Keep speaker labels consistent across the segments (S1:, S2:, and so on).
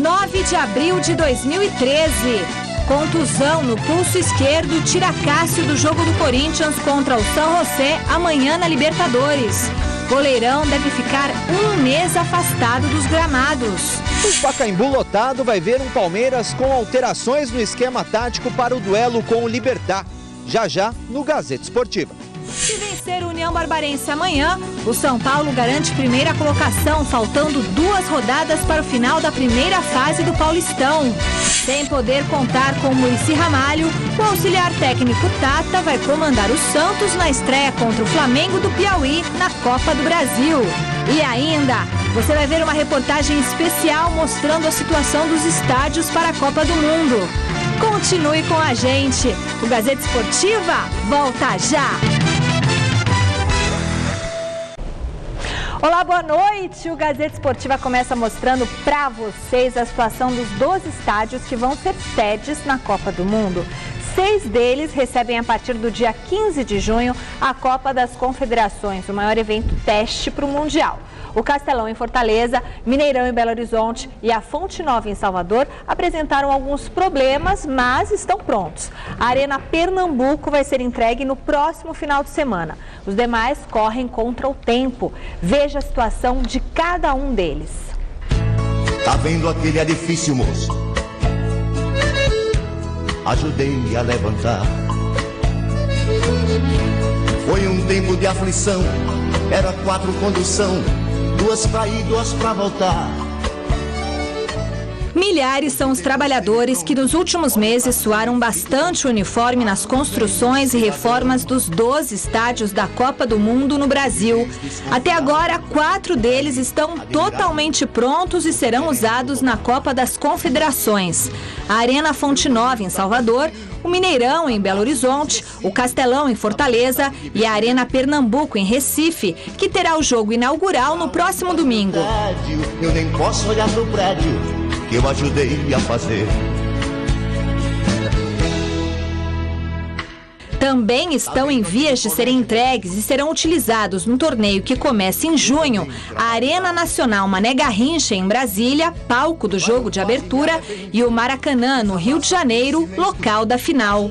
S1: 9 de abril de 2013. Contusão no pulso esquerdo tira Cássio do jogo do Corinthians contra o San José amanhã na Libertadores. Goleirão deve ficar um mês afastado dos gramados.
S2: O Pacaembu lotado vai ver um Palmeiras com alterações no esquema tático para o duelo com o Libertad. Já no Gazeta Esportiva.
S1: Se vencer o União Barbarense amanhã, o São Paulo garante primeira colocação, faltando 2 rodadas para o final da primeira fase do Paulistão. Sem poder contar com o Muricy Ramalho, o auxiliar técnico Tata vai comandar o Santos na estreia contra o Flamengo do Piauí na Copa do Brasil. E ainda, você vai ver uma reportagem especial mostrando a situação dos estádios para a Copa do Mundo. Continue com a gente. O Gazeta Esportiva volta já. Olá, boa noite. O Gazeta Esportiva começa mostrando para vocês a situação dos 12 estádios que vão ser sedes na Copa do Mundo. 6 deles recebem a partir do dia 15 de junho a Copa das Confederações, o maior evento teste para o Mundial. O Castelão em Fortaleza, Mineirão em Belo Horizonte e a Fonte Nova em Salvador apresentaram alguns problemas, mas estão prontos. A Arena Pernambuco vai ser entregue no próximo final de semana. Os demais correm contra o tempo. Veja a situação de cada um deles.
S3: Tá vendo aquele edifício, moço? Ajudei a levantar. Foi um tempo de aflição, era 4 condução, 2 pra ir, 2 pra voltar.
S1: Milhares são os trabalhadores que nos últimos meses suaram bastante o uniforme nas construções e reformas dos 12 estádios da Copa do Mundo no Brasil. Até agora, 4 deles estão totalmente prontos e serão usados na Copa das Confederações. A Arena Fonte Nova em Salvador, o Mineirão em Belo Horizonte, o Castelão em Fortaleza e a Arena Pernambuco em Recife, que terá o jogo inaugural no próximo domingo.
S3: Eu nem posso olhar pro prédio que eu ajudei a fazer.
S1: Também estão em vias de serem entregues e serão utilizados no torneio que começa em junho, a Arena Nacional Mané Garrincha, em Brasília, palco do jogo de abertura, e o Maracanã, no Rio de Janeiro, local da final.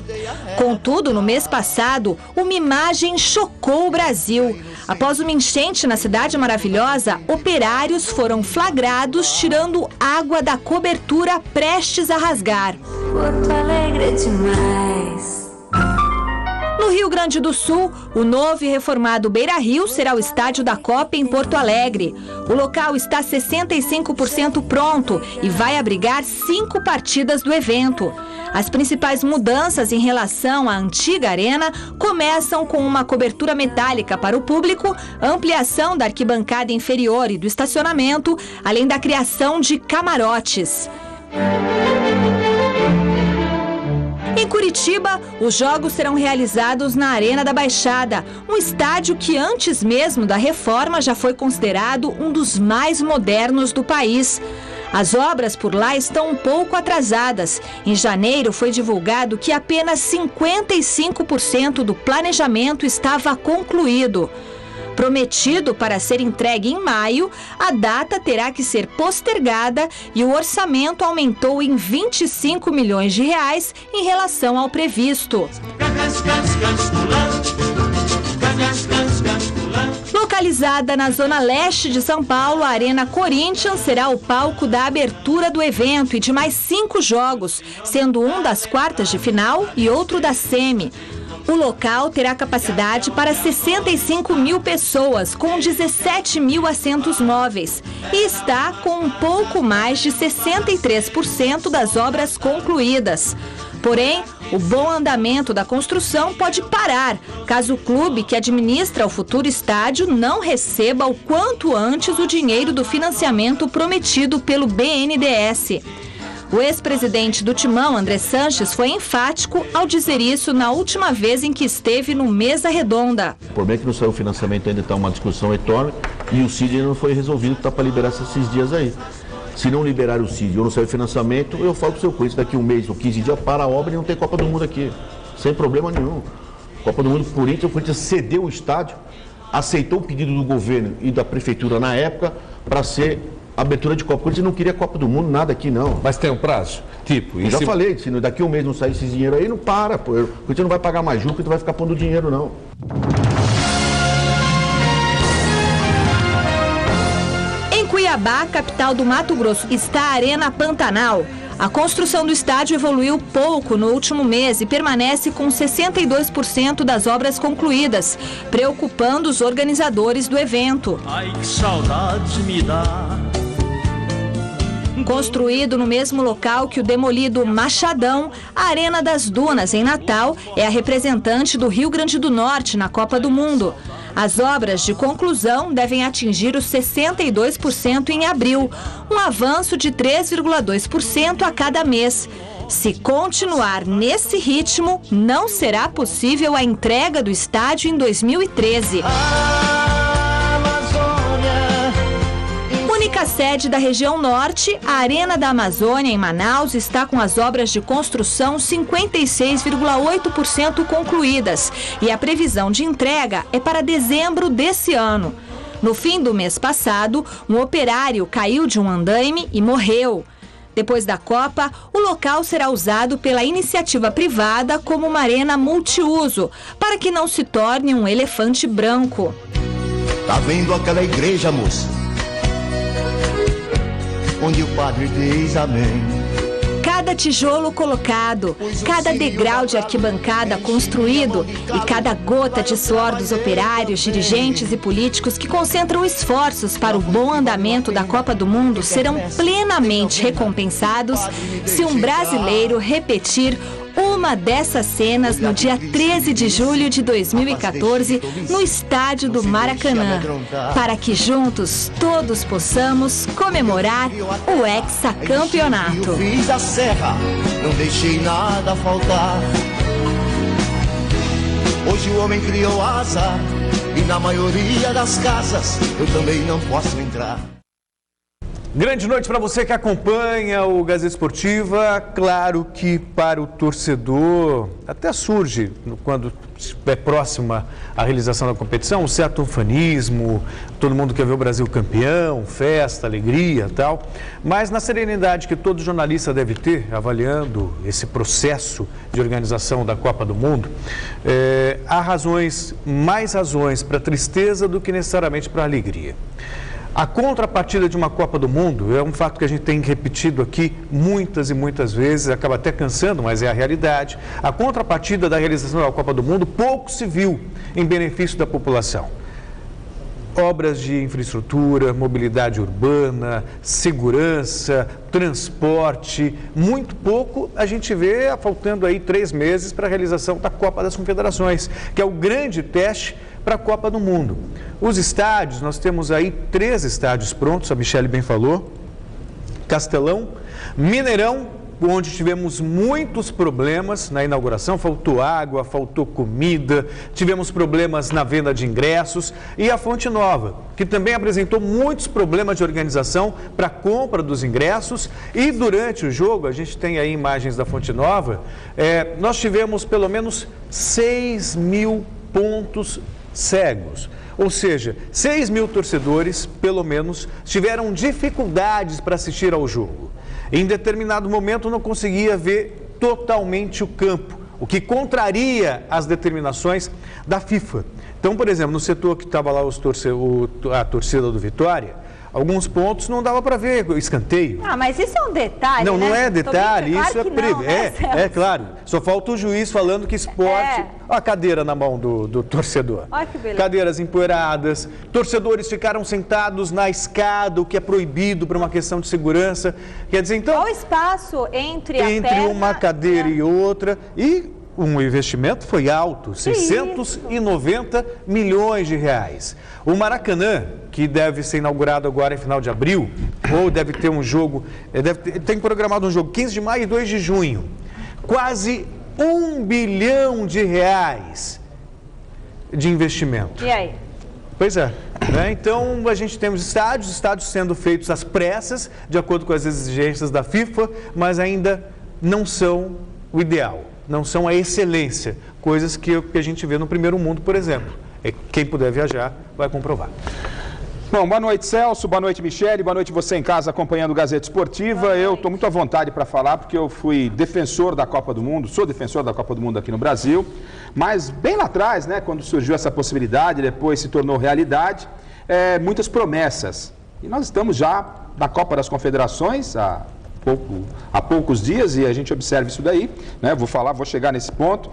S1: Contudo, no mês passado, uma imagem chocou o Brasil. Após uma enchente na Cidade Maravilhosa, operários foram flagrados tirando água da cobertura prestes a rasgar.
S4: Porto Alegre é demais.
S1: No Rio Grande do Sul, o novo e reformado Beira-Rio será o estádio da Copa em Porto Alegre. O local está 65% pronto e vai abrigar 5 partidas do evento. As principais mudanças em relação à antiga arena começam com uma cobertura metálica para o público, ampliação da arquibancada inferior e do estacionamento, além da criação de camarotes. Em Curitiba, os jogos serão realizados na Arena da Baixada, um estádio que antes mesmo da reforma já foi considerado um dos mais modernos do país. As obras por lá estão um pouco atrasadas. Em janeiro foi divulgado que apenas 55% do planejamento estava concluído. Prometido para ser entregue em maio, a data terá que ser postergada e o orçamento aumentou em 25 milhões de reais em relação ao previsto. Localizada na zona leste de São Paulo, a Arena Corinthians será o palco da abertura do evento e de mais 5 jogos, sendo um das quartas de final e outro da semi. O local terá capacidade para 65 mil pessoas, com 17 mil assentos móveis, e está com um pouco mais de 63% das obras concluídas. Porém, o bom andamento da construção pode parar, caso o clube que administra o futuro estádio não receba o quanto antes o dinheiro do financiamento prometido pelo BNDES. O ex-presidente do Timão, André Sanches, foi enfático ao dizer isso na última vez em que esteve no Mesa Redonda.
S5: O problema é que não saiu o financiamento, ainda está uma discussão enorme e o CID ainda não foi resolvido, está para liberar esses dias aí. Se não liberar o CID ou não sair o financiamento, eu falo para o seu Corinthians, daqui 1 mês ou 15 dias para a obra e não tem Copa do Mundo aqui, sem problema nenhum. Copa do Mundo o Corinthians cedeu o estádio, aceitou o pedido do governo e da prefeitura na época para ser abertura de Copa. O Corinthians não queria Copa do Mundo, nada aqui não.
S6: Mas tem um prazo? Tipo,
S5: Eu já falei, se daqui um mês não sair esse dinheiro aí, não para, pô. O Corinthians não vai pagar mais juros, tu vai ficar pondo dinheiro, não.
S1: Em Cuiabá, capital do Mato Grosso, está a Arena Pantanal. A construção do estádio evoluiu pouco no último mês e permanece com 62% das obras concluídas, preocupando os organizadores do evento.
S7: Ai, que saudade me dá.
S1: Construído no mesmo local que o demolido Machadão, a Arena das Dunas, em Natal, é a representante do Rio Grande do Norte na Copa do Mundo. As obras de conclusão devem atingir os 62% em abril, um avanço de 3,2% a cada mês. Se continuar nesse ritmo, não será possível a entrega do estádio em 2013. Única sede da região norte, a Arena da Amazônia, em Manaus, está com as obras de construção 56,8% concluídas e a previsão de entrega é para dezembro desse ano. No fim do mês passado, um operário caiu de um andaime e morreu. Depois da Copa, o local será usado pela iniciativa privada como uma arena multiuso, para que não se torne um elefante branco.
S3: Tá vendo aquela igreja, moça? Onde o padre diz amém.
S1: Cada tijolo colocado, cada degrau de arquibancada construído e cada gota de suor dos operários, dirigentes e políticos que concentram esforços para o bom andamento da Copa do Mundo serão plenamente recompensados se um brasileiro repetir uma dessas cenas no dia 13 de julho de 2014 no estádio do Maracanã, para que juntos todos possamos comemorar o hexacampeonato.
S3: Eu fiz a serra, não deixei nada faltar. Hoje o homem criou asa e na maioria das casas eu também não posso entrar.
S6: Grande noite para você que acompanha o Gazeta Esportiva. Claro que para o torcedor até surge, quando é próxima à realização da competição, um certo ufanismo, todo mundo quer ver o Brasil campeão, festa, alegria e tal. Mas na serenidade que todo jornalista deve ter, avaliando esse processo de organização da Copa do Mundo, há mais razões para tristeza do que necessariamente para alegria. A contrapartida de uma Copa do Mundo é um fato que a gente tem repetido aqui muitas e muitas vezes, acaba até cansando, mas é a realidade. A contrapartida da realização da Copa do Mundo pouco se viu em benefício da população. Obras de infraestrutura, mobilidade urbana, segurança, transporte, muito pouco a gente vê faltando aí 3 meses para a realização da Copa das Confederações, que é o grande teste para a Copa do Mundo. Os estádios, nós temos aí 3 estádios prontos, a Michele bem falou, Castelão, Mineirão, onde tivemos muitos problemas na inauguração, faltou água, faltou comida, tivemos problemas na venda de ingressos, e a Fonte Nova, que também apresentou muitos problemas de organização para a compra dos ingressos, e durante o jogo, a gente tem aí imagens da Fonte Nova, nós tivemos pelo menos 6 mil pontos cegos. Ou seja, 6 mil torcedores, pelo menos, tiveram dificuldades para assistir ao jogo. Em determinado momento não conseguia ver totalmente o campo, o que contraria as determinações da FIFA. Então, por exemplo, no setor que estava lá a torcida do Vitória, alguns pontos não dava para ver escanteio.
S8: Ah, mas isso é um detalhe,
S6: não,
S8: né?
S6: não é detalhe,
S8: claro
S6: isso é
S8: não, né,
S6: é claro. Só falta o juiz falando que esporte... Olha a cadeira na mão do torcedor.
S8: Olha que beleza.
S6: Cadeiras empoeiradas, torcedores ficaram sentados na escada, o que é proibido por uma questão de segurança. Quer dizer, então...
S8: Qual o espaço entre
S6: uma cadeira e outra, e o investimento foi alto, 690 milhões de reais. O Maracanã, que deve ser inaugurado agora em final de abril, ou deve ter um jogo, tem programado um jogo 15 de maio e 2 de junho, quase 1 bilhão de reais de investimento.
S8: E aí?
S6: Pois é. Então, a gente tem os estádios sendo feitos às pressas, de acordo com as exigências da FIFA, mas ainda não são o ideal, não são a excelência, coisas que a gente vê no primeiro mundo, por exemplo. Quem puder viajar vai comprovar.
S9: Bom, boa noite, Celso, boa noite, Michele, boa noite você em casa acompanhando o Gazeta Esportiva. Eu estou muito à vontade para falar porque eu fui defensor da Copa do Mundo, sou defensor da Copa do Mundo aqui no Brasil, mas bem lá atrás, né, quando surgiu essa possibilidade, depois se tornou realidade, muitas promessas. E nós estamos já na Copa das Confederações há poucos dias e a gente observa isso daí, né? Vou chegar nesse ponto,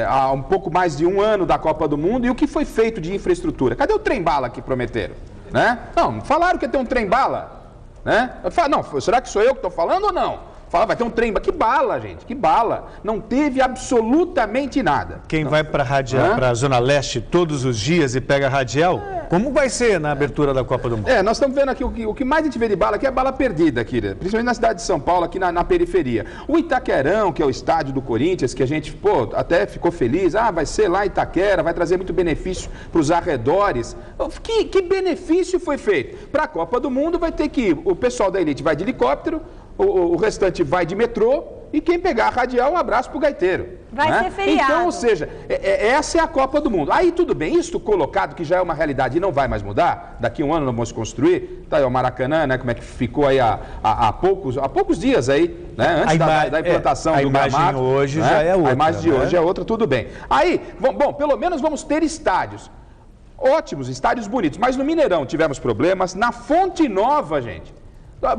S9: há um pouco mais de um ano da Copa do Mundo e o que foi feito de infraestrutura? Cadê o trem-bala que prometeram? Né? Não, falaram que ia ter um trem-bala, né? Eu falo, não, será que sou eu que estou falando ou não? Fala, vai ter um trem-bala, que bala, gente, que bala. Não teve absolutamente nada.
S6: Quem vai para a Zona Leste todos os dias e pega a radial, como vai ser na abertura da Copa do Mundo?
S9: Nós estamos vendo aqui, o que mais a gente vê de bala aqui é bala perdida aqui, né? Principalmente na cidade de São Paulo, aqui na periferia. O Itaquerão, que é o estádio do Corinthians, que a gente, até ficou feliz, vai ser lá em Itaquera, vai trazer muito benefício para os arredores. Que benefício foi feito? Para a Copa do Mundo vai ter que ir, o pessoal da elite vai de helicóptero, o restante vai de metrô e quem pegar a radial, um abraço pro gaiteiro.
S8: Vai ser feriado.
S9: Então, ou seja, essa é a Copa do Mundo. Aí tudo bem, isso colocado que já é uma realidade e não vai mais mudar, daqui a um ano nós vamos construir, tá aí o Maracanã, né, como é que ficou aí há poucos dias aí, né, antes da implantação do gramado.
S6: A imagem hoje, né, já é outra.
S9: A imagem de hoje é outra, tudo bem. Aí, bom, pelo menos vamos ter estádios. Ótimos, estádios bonitos, mas no Mineirão tivemos problemas, na Fonte Nova, gente.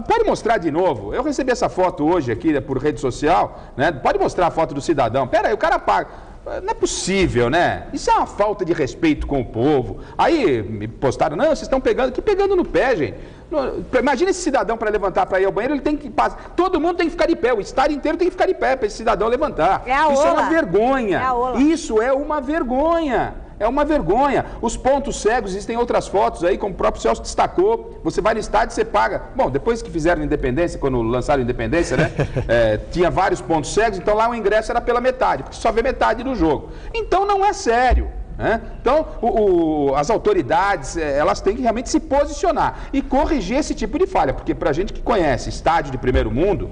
S9: Pode mostrar de novo, eu recebi essa foto hoje aqui por rede social, né? Pode mostrar a foto do cidadão, pera aí, o cara paga, não é possível, né? Isso é uma falta de respeito com o povo. Aí me postaram, não, vocês estão pegando no pé, gente. Imagina esse cidadão para levantar para ir ao banheiro, ele tem que passar, todo mundo tem que ficar de pé, o estádio inteiro tem que ficar de pé para esse cidadão levantar. Isso é uma vergonha, isso é uma vergonha. É uma vergonha. Os pontos cegos, existem outras fotos aí, como o próprio Celso destacou. Você vai no estádio, você paga. Bom, depois que fizeram Independência, quando lançaram Independência, né? Tinha vários pontos cegos, então lá o ingresso era pela metade, porque só vê metade do jogo. Então não é sério. Né? Então, as autoridades, elas têm que realmente se posicionar e corrigir esse tipo de falha, porque pra gente que conhece estádio de primeiro mundo,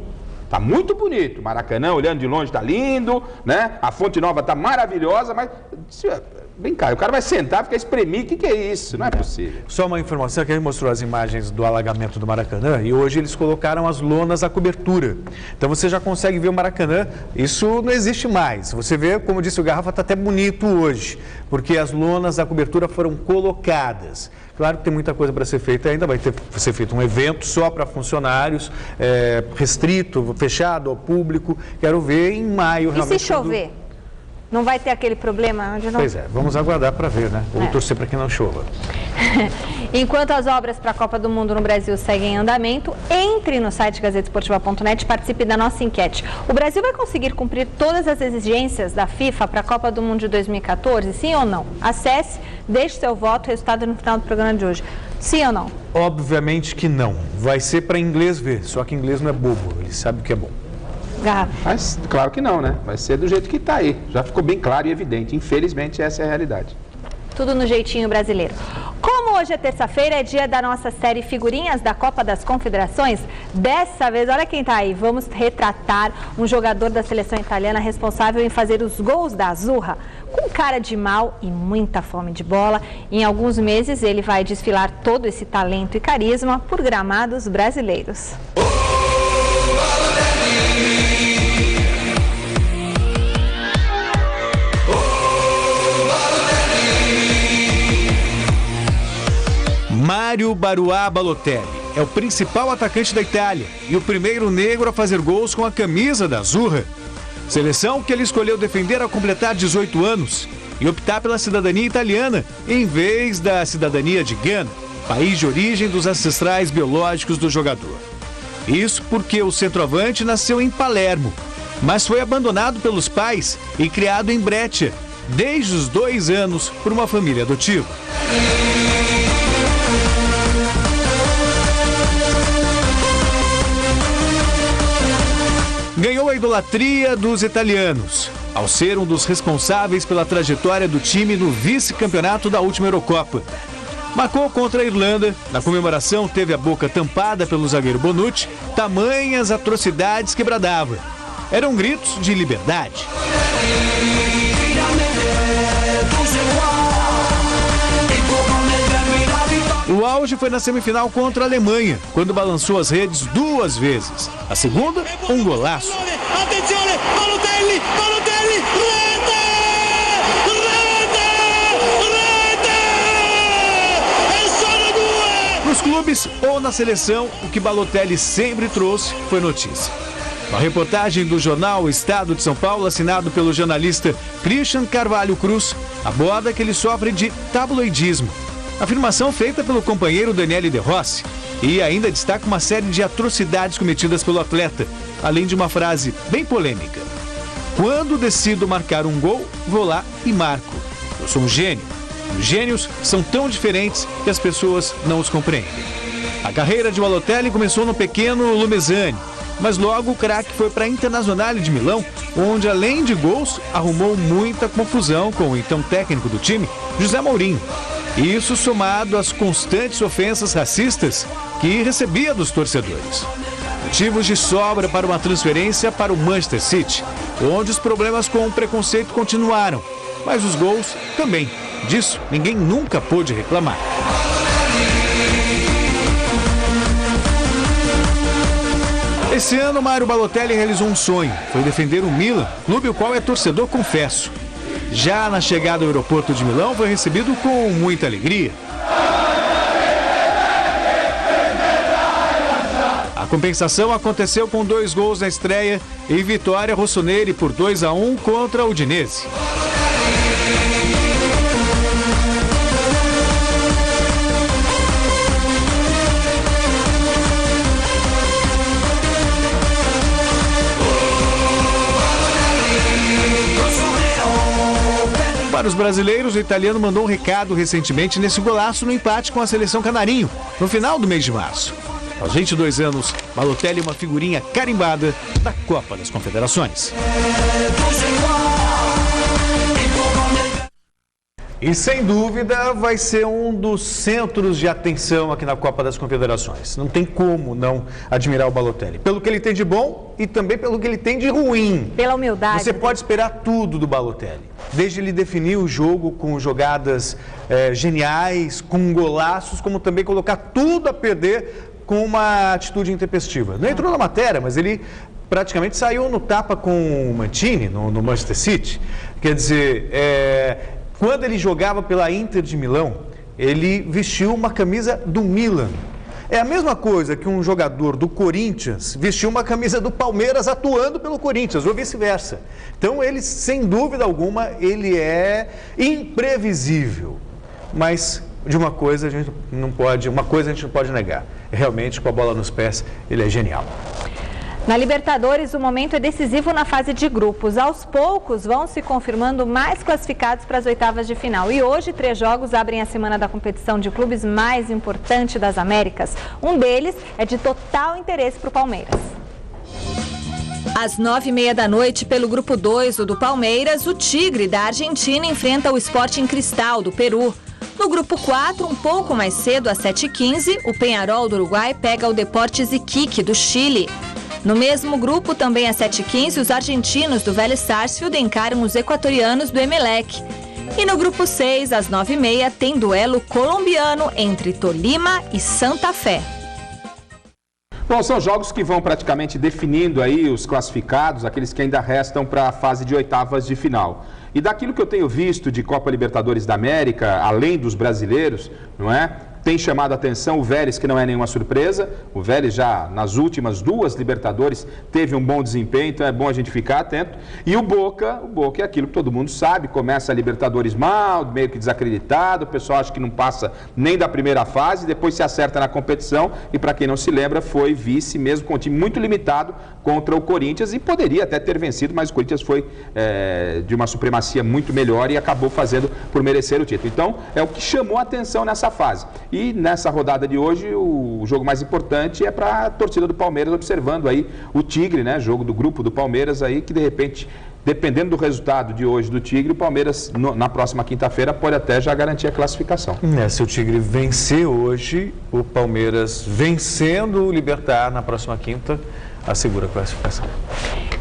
S9: tá muito bonito. Maracanã, olhando de longe, tá lindo, né? A Fonte Nova tá maravilhosa, mas... Vem cá, o cara vai sentar e ficar espremido, o que é isso? Não é possível.
S6: Só uma informação, que ele mostrou as imagens do alagamento do Maracanã e hoje eles colocaram as lonas à cobertura. Então você já consegue ver o Maracanã, isso não existe mais. Você vê, como disse o Garrafa, está até bonito hoje, porque as lonas à cobertura foram colocadas. Claro que tem muita coisa para ser feita ainda, vai ser feito um evento só para funcionários, restrito, fechado ao público. Quero ver em maio realmente.
S8: E se chover? Não vai ter aquele problema?
S6: Pois é, vamos aguardar para ver, né? Ou torcer para que não chova.
S8: Enquanto as obras para a Copa do Mundo no Brasil seguem em andamento, entre no site gazetesportiva.net e participe da nossa enquete. O Brasil vai conseguir cumprir todas as exigências da FIFA para a Copa do Mundo de 2014? Sim ou não? Acesse, deixe seu voto, resultado no final do programa de hoje. Sim ou não?
S6: Obviamente que não. Vai ser para inglês ver, só que inglês não é bobo, ele sabe o que é bom.
S9: Mas claro que não, né? Vai ser do jeito que está aí. Já ficou bem claro e evidente. Infelizmente, essa é a realidade.
S8: Tudo no jeitinho brasileiro. Como hoje é terça-feira, é dia da nossa série Figurinhas da Copa das Confederações. Dessa vez, olha quem está aí. Vamos retratar um jogador da seleção italiana responsável em fazer os gols da Azzurra. Com cara de mal e muita fome de bola, em alguns meses ele vai desfilar todo esse talento e carisma por gramados brasileiros.
S10: Mário Baruá Balotelli é o principal atacante da Itália e o primeiro negro a fazer gols com a camisa da Azzurra. Seleção que ele escolheu defender ao completar 18 anos e optar pela cidadania italiana em vez da cidadania de Gana, país de origem dos ancestrais biológicos do jogador. Isso porque o centroavante nasceu em Palermo, mas foi abandonado pelos pais e criado em Breccia, desde os 2 anos, por uma família adotiva. Ganhou a idolatria dos italianos, ao ser um dos responsáveis pela trajetória do time no vice-campeonato da última Eurocopa. Marcou contra a Irlanda, na comemoração teve a boca tampada pelo zagueiro Bonucci, tamanhas atrocidades que bradava. Eram gritos de liberdade. O auge foi na semifinal contra a Alemanha, quando balançou as redes 2 vezes. A segunda, um golaço.
S11: Balotelli, rete!
S10: Nos clubes ou na seleção, o que Balotelli sempre trouxe foi notícia. Uma reportagem do jornal Estado de São Paulo, assinado pelo jornalista Christian Carvalho Cruz, aborda que ele sofre de tabloidismo. Afirmação feita pelo companheiro Daniele De Rossi, e ainda destaca uma série de atrocidades cometidas pelo atleta, além de uma frase bem polêmica. Quando decido marcar um gol, vou lá e marco. Eu sou um gênio. Os gênios são tão diferentes que as pessoas não os compreendem. A carreira de Balotelli começou no pequeno Lumezzane, mas logo o craque foi para a Internazionale de Milão, onde além de gols, arrumou muita confusão com o então técnico do time, José Mourinho. Isso somado às constantes ofensas racistas que recebia dos torcedores. Motivos de sobra para uma transferência para o Manchester City, onde os problemas com o preconceito continuaram, mas os gols também. Disso, ninguém nunca pôde reclamar. Esse ano, Mário Balotelli realizou um sonho. Foi defender o Milan, clube o qual é torcedor, confesso. Já na chegada ao aeroporto de Milão, foi recebido com muita alegria. A compensação aconteceu com 2 gols na estreia e vitória rossoneri por 2-1 contra o Udinese. Para os brasileiros, o italiano mandou um recado recentemente nesse golaço no empate com a seleção canarinho, no final do mês de março. Aos 22 anos, Balotelli é uma figurinha carimbada da Copa das Confederações.
S6: E sem dúvida vai ser um dos centros de atenção aqui na Copa das Confederações. Não tem como não admirar o Balotelli. Pelo que ele tem de bom e também pelo que ele tem de ruim.
S8: Pela humildade.
S6: Você pode esperar tudo do Balotelli. Desde ele definir o jogo com jogadas geniais, com golaços, como também colocar tudo a perder com uma atitude intempestiva. Não entrou na matéria, mas ele praticamente saiu no tapa com o Mancini, no Manchester City. Quer dizer, quando ele jogava pela Inter de Milão, ele vestiu uma camisa do Milan. É a mesma coisa que um jogador do Corinthians vestiu uma camisa do Palmeiras atuando pelo Corinthians, ou vice-versa. Então, ele, sem dúvida alguma, ele é imprevisível. Mas de uma coisa a gente não pode negar. Realmente, com a bola nos pés, ele é genial.
S8: Na Libertadores, o momento é decisivo na fase de grupos. Aos poucos, vão se confirmando mais classificados para as oitavas de final. E hoje, 3 jogos abrem a semana da competição de clubes mais importante das Américas. Um deles é de total interesse para o Palmeiras.
S1: Às 9h30 da noite, pelo grupo 2, o do Palmeiras, o Tigre da Argentina enfrenta o Sporting Cristal do Peru. No grupo 4, um pouco mais cedo, às 7h15, o Peñarol do Uruguai pega o Deportes Iquique do Chile. No mesmo grupo, também às 7h15, os argentinos do Vélez Sarsfield encaram os equatorianos do Emelec. E no grupo 6, às 9h30, tem duelo colombiano entre Tolima e Santa Fé.
S9: Bom, são jogos que vão praticamente definindo aí os classificados, aqueles que ainda restam para a fase de oitavas de final. E daquilo que eu tenho visto de Copa Libertadores da América, além dos brasileiros, não é? Tem chamado a atenção o Vélez, que não é nenhuma surpresa. O Vélez já nas últimas 2 Libertadores teve um bom desempenho, então é bom a gente ficar atento. E o Boca é aquilo que todo mundo sabe, começa a Libertadores mal, meio que desacreditado, o pessoal acha que não passa nem da primeira fase, depois se acerta na competição e, para quem não se lembra, foi vice mesmo com um time muito limitado contra o Corinthians e poderia até ter vencido, mas o Corinthians foi de uma supremacia muito melhor e acabou fazendo por merecer o título. Então, é o que chamou a atenção nessa fase. E nessa rodada de hoje, o jogo mais importante é para a torcida do Palmeiras, observando aí o Tigre, né? Jogo do grupo do Palmeiras aí, que de repente, dependendo do resultado de hoje do Tigre, o Palmeiras na próxima quinta-feira pode até já garantir a classificação.
S6: Se o Tigre vencer hoje, o Palmeiras vencendo o Libertad na próxima quinta, assegura a classificação.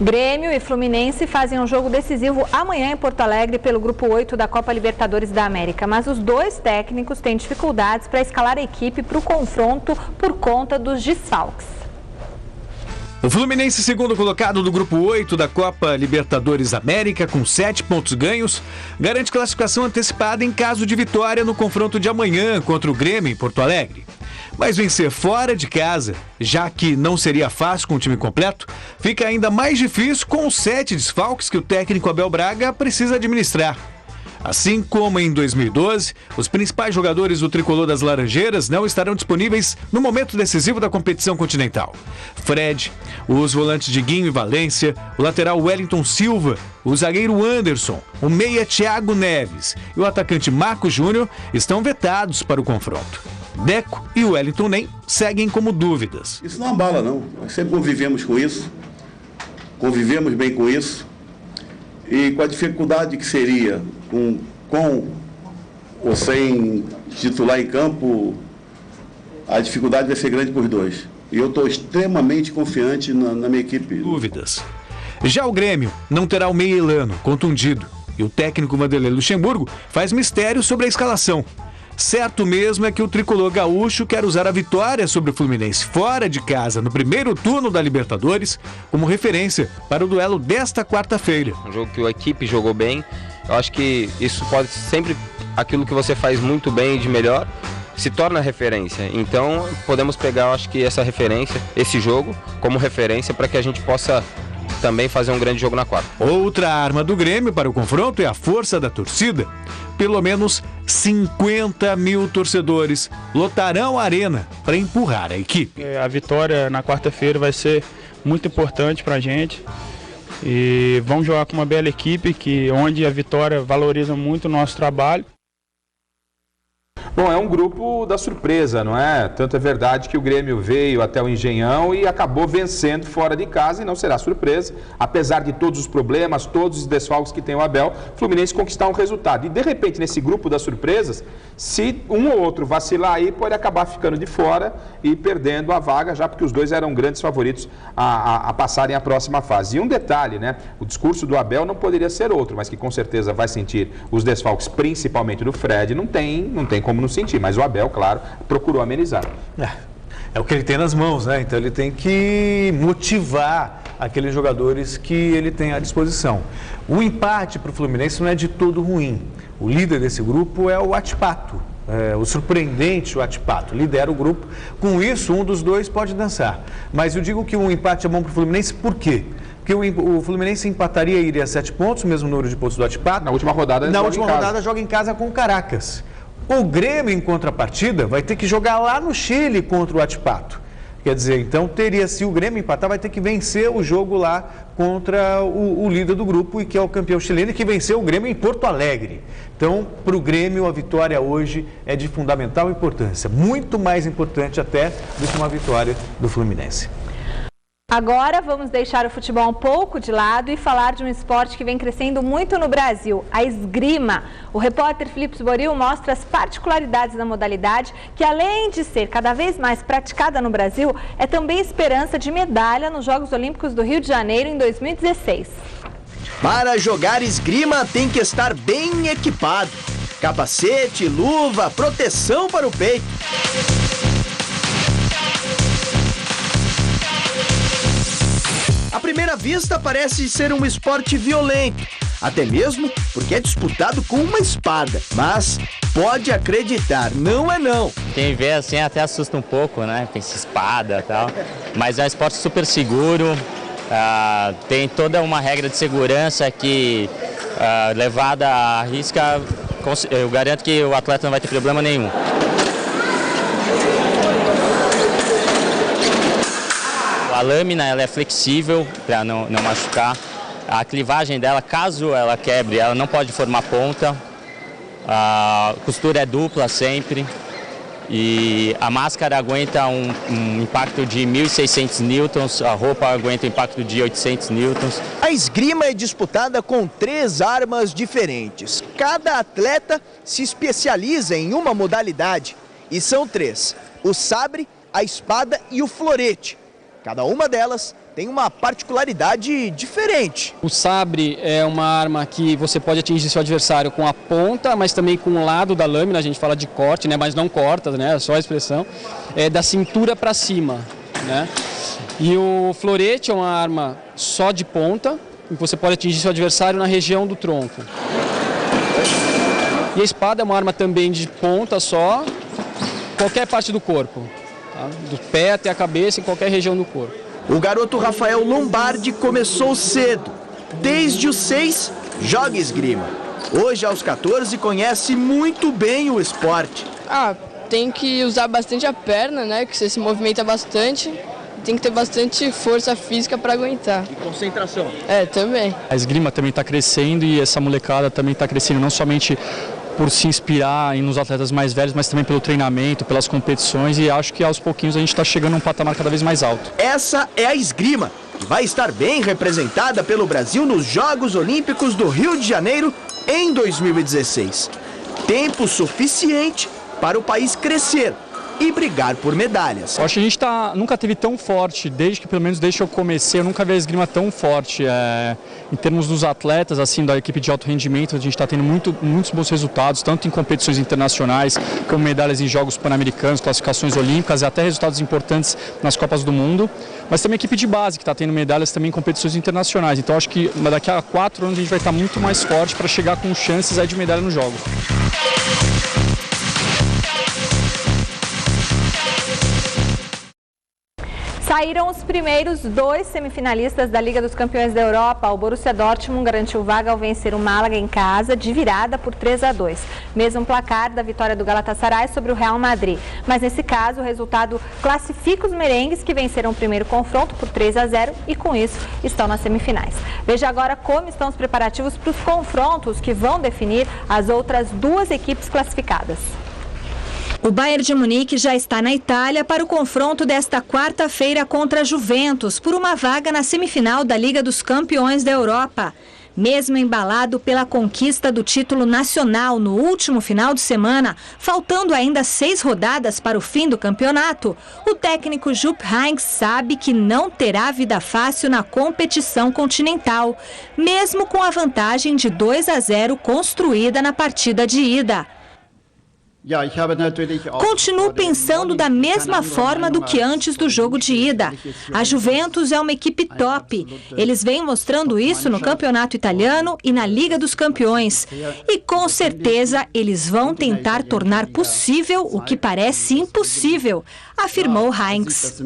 S8: Grêmio e Fluminense fazem um jogo decisivo amanhã em Porto Alegre pelo Grupo 8 da Copa Libertadores da América. Mas os dois técnicos têm dificuldades para escalar a equipe para o confronto por conta dos desfalques.
S10: O Fluminense, segundo colocado do Grupo 8 da Copa Libertadores da América, com 7 pontos ganhos, garante classificação antecipada em caso de vitória no confronto de amanhã contra o Grêmio em Porto Alegre. Mas vencer fora de casa, já que não seria fácil com o time completo, fica ainda mais difícil com os 7 desfalques que o técnico Abel Braga precisa administrar. Assim como em 2012, os principais jogadores do tricolor das Laranjeiras não estarão disponíveis no momento decisivo da competição continental. Fred, os volantes Diguinho e Valência, o lateral Wellington Silva, o zagueiro Anderson, o meia Thiago Neves e o atacante Marco Júnior estão vetados para o confronto. Deco e o Wellington Nem seguem como dúvidas.
S12: Isso não abala, não. Nós sempre convivemos com isso, convivemos bem com isso. E com a dificuldade que seria com ou sem titular em campo, a dificuldade vai ser grande para os dois. E eu estou extremamente confiante na minha equipe.
S10: Dúvidas. Já o Grêmio não terá o meia Elano, contundido. E o técnico Vanderlei Luxemburgo faz mistério sobre a escalação. Certo mesmo é que o tricolor gaúcho quer usar a vitória sobre o Fluminense fora de casa no primeiro turno da Libertadores como referência para o duelo desta quarta-feira.
S13: Um jogo que a equipe jogou bem. Eu acho que isso pode sempre, aquilo que você faz muito bem e de melhor, se torna referência. Então podemos pegar, eu acho que essa referência, esse jogo, como referência para que a gente possa também fazer um grande jogo na quarta.
S10: Outra arma do Grêmio para o confronto é a força da torcida. Pelo menos 50 mil torcedores lotarão a arena para empurrar a equipe.
S14: A vitória na quarta-feira vai ser muito importante para a gente. E vamos jogar com uma bela equipe, onde a vitória valoriza muito o nosso trabalho.
S9: Bom, é um grupo da surpresa, não é? Tanto é verdade que o Grêmio veio até o Engenhão e acabou vencendo fora de casa e não será surpresa. Apesar de todos os problemas, todos os desfalques que tem o Abel, o Fluminense conquistar um resultado. E de repente, nesse grupo das surpresas, se um ou outro vacilar aí, pode acabar ficando de fora e perdendo a vaga, já porque os dois eram grandes favoritos a passarem a próxima fase. E um detalhe, né? O discurso do Abel não poderia ser outro, mas que com certeza vai sentir os desfalques, principalmente do Fred, não tem como não sentir, mas o Abel, claro, procurou amenizar.
S6: É o que ele tem nas mãos, né? Então ele tem que motivar aqueles jogadores que ele tem à disposição. O empate para o Fluminense não é de todo ruim. O líder desse grupo é o Atipato. O surpreendente o Atipato lidera o grupo. Com isso, um dos dois pode dançar. Mas eu digo que um empate é bom para o Fluminense, por quê? Porque o Fluminense empataria e iria a 7 pontos, o mesmo número de pontos do Atipato.
S9: Na última rodada,
S6: joga em casa com o Caracas. O Grêmio, em contrapartida, vai ter que jogar lá no Chile contra o Atipato. Quer dizer, então se o Grêmio empatar, vai ter que vencer o jogo lá contra o líder do grupo, e que é o campeão chileno, que venceu o Grêmio em Porto Alegre. Então, para o Grêmio, a vitória hoje é de fundamental importância, muito mais importante até do que uma vitória do Fluminense.
S8: Agora vamos deixar o futebol um pouco de lado e falar de um esporte que vem crescendo muito no Brasil, a esgrima. O repórter Filipe Boril mostra as particularidades da modalidade, que além de ser cada vez mais praticada no Brasil, é também esperança de medalha nos Jogos Olímpicos do Rio de Janeiro em 2016.
S15: Para jogar esgrima tem que estar bem equipado. Capacete, luva, proteção para o peito. À primeira vista parece ser um esporte violento, até mesmo porque é disputado com uma espada. Mas pode acreditar, não é não.
S16: Quem vê assim até assusta um pouco, né? Pensa espada e tal. Mas é um esporte super seguro, tem toda uma regra de segurança que, levada à risca, eu garanto que o atleta não vai ter problema nenhum. A lâmina ela é flexível para não machucar. A clivagem dela, caso ela quebre, ela não pode formar ponta. A costura é dupla sempre. E a máscara aguenta um impacto de 1.600 newtons, a roupa aguenta um impacto de 800 newtons.
S15: A esgrima é disputada com 3 armas diferentes. Cada atleta se especializa em uma modalidade. E são 3: o sabre, a espada e o florete. Cada uma delas tem uma particularidade diferente.
S17: O sabre é uma arma que você pode atingir seu adversário com a ponta, mas também com o lado da lâmina, a gente fala de corte, né, mas não corta, né, é só a expressão, da cintura para cima, né? E o florete é uma arma só de ponta, em que você pode atingir seu adversário na região do tronco. E a espada é uma arma também de ponta só, qualquer parte do corpo, tá? Do pé até a cabeça, em qualquer região do corpo.
S15: O garoto Rafael Lombardi começou cedo. Desde os 6, joga esgrima. Hoje, aos 14, conhece muito bem o esporte.
S18: Tem que usar bastante a perna, né? Que você se movimenta bastante. Tem que ter bastante força física para aguentar.
S15: E concentração.
S18: Também.
S14: A esgrima também está crescendo e essa molecada também está crescendo, não somente por se inspirar nos atletas mais velhos, mas também pelo treinamento, pelas competições, e acho que aos pouquinhos a gente está chegando a um patamar cada vez mais alto.
S15: Essa é a esgrima, que vai estar bem representada pelo Brasil nos Jogos Olímpicos do Rio de Janeiro em 2016. Tempo suficiente para o país crescer e brigar por medalhas.
S14: Eu acho que a gente nunca teve tão forte, pelo menos desde que eu comecei, eu nunca vi a esgrima tão forte. Em termos dos atletas, assim, da equipe de alto rendimento, a gente está tendo muitos bons resultados, tanto em competições internacionais, como medalhas em Jogos Pan-Americanos, classificações olímpicas e até resultados importantes nas Copas do Mundo, mas também a equipe de base, que está tendo medalhas também em competições internacionais. Então acho que daqui a 4 anos a gente vai estar muito mais forte para chegar com chances aí de medalha nos Jogos.
S8: Saíram os primeiros 2 semifinalistas da Liga dos Campeões da Europa. O Borussia Dortmund garantiu vaga ao vencer o Málaga em casa, de virada por 3-2. Mesmo placar da vitória do Galatasaray sobre o Real Madrid. Mas nesse caso, o resultado classifica os merengues, que venceram o primeiro confronto por 3-0 e com isso estão nas semifinais. Veja agora como estão os preparativos para os confrontos que vão definir as outras 2 equipes classificadas.
S1: O Bayern de Munique já está na Itália para o confronto desta quarta-feira contra a Juventus, por uma vaga na semifinal da Liga dos Campeões da Europa. Mesmo embalado pela conquista do título nacional no último final de semana, faltando ainda 6 rodadas para o fim do campeonato, o técnico Jupp Heynckes sabe que não terá vida fácil na competição continental, mesmo com a vantagem de 2-0 construída na partida de ida. Continuo pensando da mesma forma do que antes do jogo de ida. A Juventus é uma equipe top. Eles vêm mostrando isso no campeonato italiano e na Liga dos Campeões. E com certeza eles vão tentar tornar possível o que parece impossível, afirmou Heynckes.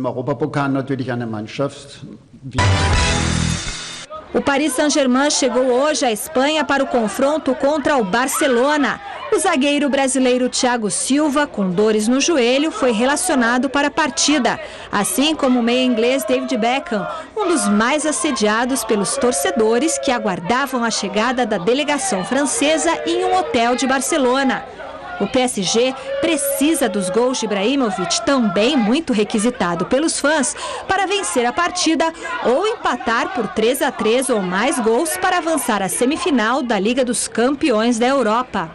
S1: O Paris Saint-Germain chegou hoje à Espanha para o confronto contra o Barcelona. O zagueiro brasileiro Thiago Silva, com dores no joelho, foi relacionado para a partida, assim como o meia inglês David Beckham, um dos mais assediados pelos torcedores que aguardavam a chegada da delegação francesa em um hotel de Barcelona. O PSG precisa dos gols de Ibrahimovic, também muito requisitado pelos fãs, para vencer a partida ou empatar por 3-3 ou mais gols para avançar à semifinal da Liga dos Campeões da Europa.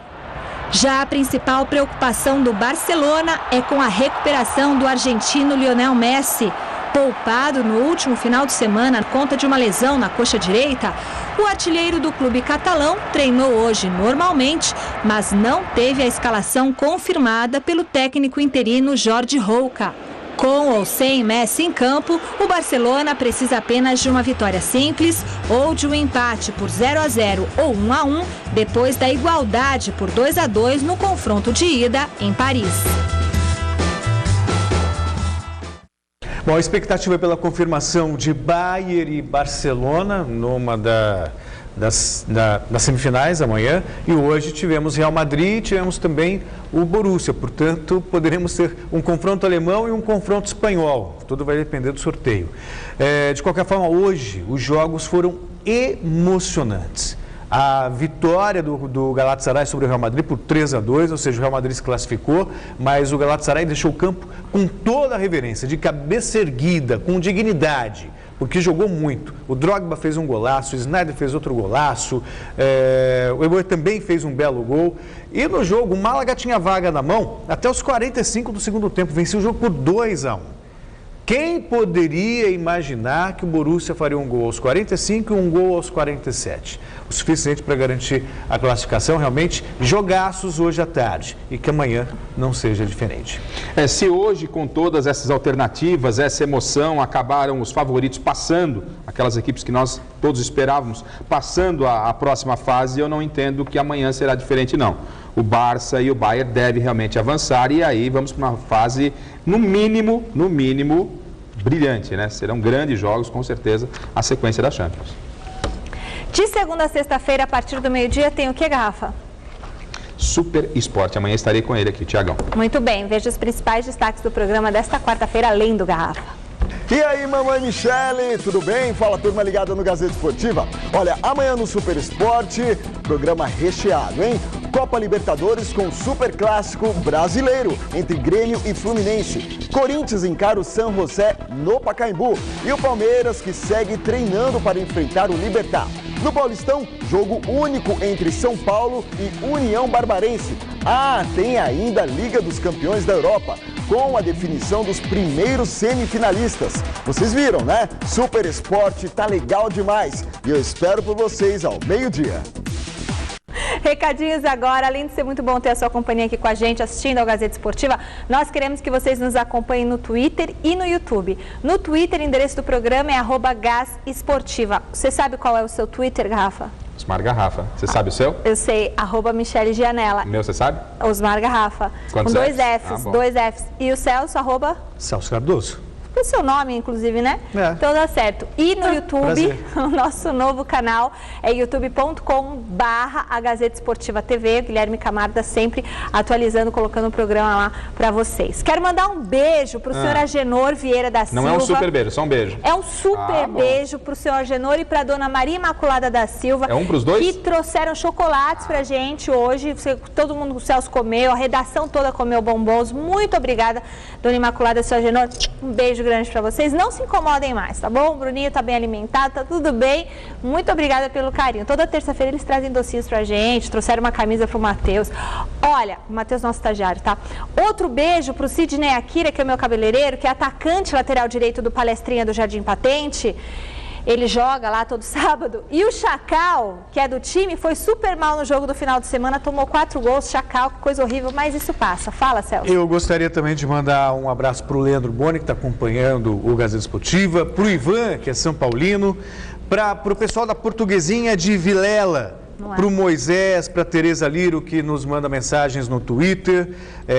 S1: Já a principal preocupação do Barcelona é com a recuperação do argentino Lionel Messi. Poupado no último final de semana por conta de uma lesão na coxa direita, o artilheiro do clube catalão treinou hoje normalmente, mas não teve a escalação confirmada pelo técnico interino Jordi Roca. Com ou sem Messi em campo, o Barcelona precisa apenas de uma vitória simples ou de um empate por 0-0 ou 1-1, depois da igualdade por 2-2 no confronto de ida em Paris.
S6: Bom, a expectativa é pela confirmação de Bayern e Barcelona numa das semifinais amanhã, e hoje tivemos Real Madrid e tivemos também o Borussia, portanto poderemos ter um confronto alemão e um confronto espanhol, tudo vai depender do sorteio. De qualquer forma, hoje os jogos foram emocionantes. A vitória do Galatasaray sobre o Real Madrid por 3-2, ou seja, o Real Madrid se classificou, mas o Galatasaray deixou o campo com toda a reverência, de cabeça erguida, com dignidade, porque jogou muito. O Drogba fez um golaço, o Sneijder fez outro golaço, o Eboe também fez um belo gol. E no jogo, o Málaga tinha vaga na mão até os 45 do segundo tempo, venceu o jogo por 2-1. Quem poderia imaginar que o Borussia faria um gol aos 45 e um gol aos 47? O suficiente para garantir a classificação. Realmente, jogaços hoje à tarde e que amanhã não seja diferente.
S9: Se hoje, com todas essas alternativas, essa emoção, acabaram os favoritos passando, aquelas equipes que nós todos esperávamos, passando a próxima fase, eu não entendo que amanhã será diferente, não. O Barça e o Bayern devem realmente avançar e aí vamos para uma fase, no mínimo, brilhante, né? Serão grandes jogos, com certeza, a sequência da Champions.
S8: De segunda a sexta-feira, a partir do meio-dia, tem o que, Garrafa?
S9: Super Esporte. Amanhã estarei com ele aqui, Tiagão.
S8: Muito bem, veja os principais destaques do programa desta quarta-feira, além do Garrafa.
S19: E aí, mamãe Michele, tudo bem? Fala, turma ligada no Gazeta Esportiva. Olha, amanhã no Super Esporte, programa recheado, hein? Copa Libertadores com Super Clássico brasileiro entre Grêmio e Fluminense. Corinthians encara o San José no Pacaembu. E o Palmeiras que segue treinando para enfrentar o Libertad. No Paulistão, jogo único entre São Paulo e União Barbarense. Tem ainda a Liga dos Campeões da Europa, com a definição dos primeiros semifinalistas. Vocês viram, né? Super Esporte tá legal demais. E eu espero por vocês ao meio-dia.
S8: Recadinhos agora, além de ser muito bom ter a sua companhia aqui com a gente, assistindo ao Gazeta Esportiva, nós queremos que vocês nos acompanhem no Twitter e no YouTube. No Twitter, o endereço do programa é @GazEsportiva. Você sabe qual é o seu Twitter, Garrafa?
S9: Osmar Garrafa. Você sabe o seu?
S8: Eu sei, @Michele Gianella.
S9: O meu, você sabe?
S8: Osmar Garrafa.
S9: Quantos
S8: com dois
S9: Fs?
S8: Fs, dois Fs. E o Celso,
S6: Celso Cardoso.
S8: O seu nome, inclusive, né? Então dá certo. E no YouTube, o nosso novo canal é youtube.com/a Gazeta Esportiva TV. Guilherme Camarda sempre atualizando, colocando o programa lá para vocês. Quero mandar um beijo pro senhor Agenor Vieira da Silva.
S9: Não é um super beijo, só um beijo.
S8: É um super beijo pro senhor Agenor e pra dona Maria Imaculada da Silva.
S9: É um pros dois?
S8: Que trouxeram chocolates pra gente hoje. Todo mundo, o Celso comeu, a redação toda comeu bombons. Muito obrigada, dona Imaculada e senhor Agenor. Um beijo grande para vocês, não se incomodem mais, tá bom? O Bruninho tá bem alimentado, tá tudo bem. Muito obrigada pelo carinho. Toda terça-feira eles trazem docinhos pra gente, trouxeram uma camisa pro Matheus. Olha, o Matheus nosso estagiário, tá? Outro beijo pro Sidney Akira, que é o meu cabeleireiro, que é atacante lateral direito do Palestrinha do Jardim Patente. Ele joga lá todo sábado. E o Chacal, que é do time, foi super mal no jogo do final de semana, tomou 4 gols. Chacal, que coisa horrível, mas isso passa. Fala, Celso.
S6: Eu gostaria também de mandar um abraço para o Leandro Boni, que está acompanhando o Gazeta Esportiva, para o Ivan, que é São Paulino, para o pessoal da Portuguesinha de Vilela, para o Moisés, para a Tereza Liro, que nos manda mensagens no Twitter,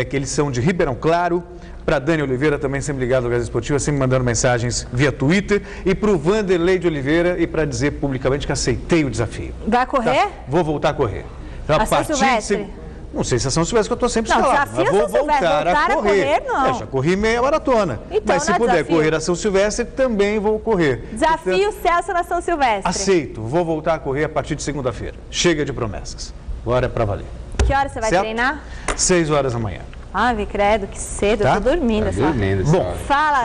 S6: que eles são de Ribeirão Claro. Para a Dani Oliveira, também sempre ligado ao Gazeta Esportiva, sempre mandando mensagens via Twitter. E para o Vanderlei de Oliveira, e para dizer publicamente que aceitei o desafio.
S8: Vai correr?
S6: Tá, vou voltar a correr.
S8: A São Silvestre?
S6: Não sei se é São Silvestre, que eu estou sempre falando.
S8: Desafio
S6: mas vou
S8: São Silvestre.
S6: voltar a correr.
S8: Não.
S6: Eu já corri meia maratona.
S8: Então,
S6: mas se puder correr a São Silvestre, também vou correr.
S8: Desafio Celso na São Silvestre.
S6: Aceito. Vou voltar a correr a partir de segunda-feira. Chega de promessas. Agora é para valer.
S8: Que hora você vai treinar?
S6: 6 horas da manhã.
S8: Ave, credo, que cedo, eu tô dormindo.
S9: Bom,
S8: fala,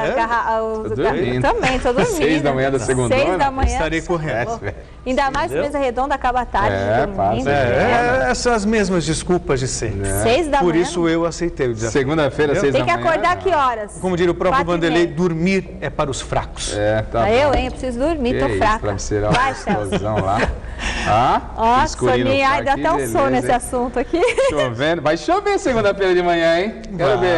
S8: também tô dormindo.
S9: 6 da manhã da segunda.
S8: 6 da manhã.
S6: Estarei correndo.
S8: Ainda mais mesa redonda acaba a tarde.
S6: Essas mesmas desculpas de sempre.
S8: 6 da manhã.
S6: Por isso eu aceitei o desafio.
S9: Segunda-feira, 6 da manhã.
S8: Tem que acordar que horas?
S6: Como diria o próprio Vanderlei, dormir é para os fracos.
S9: Tá
S8: eu preciso dormir, tô fraca.
S9: Vai, Celso. Lá.
S8: Ó, Soninha, ai, deu até um sono nesse assunto aqui.
S9: Chovendo. Vai chover segunda-feira de manhã, hein? Quero ver.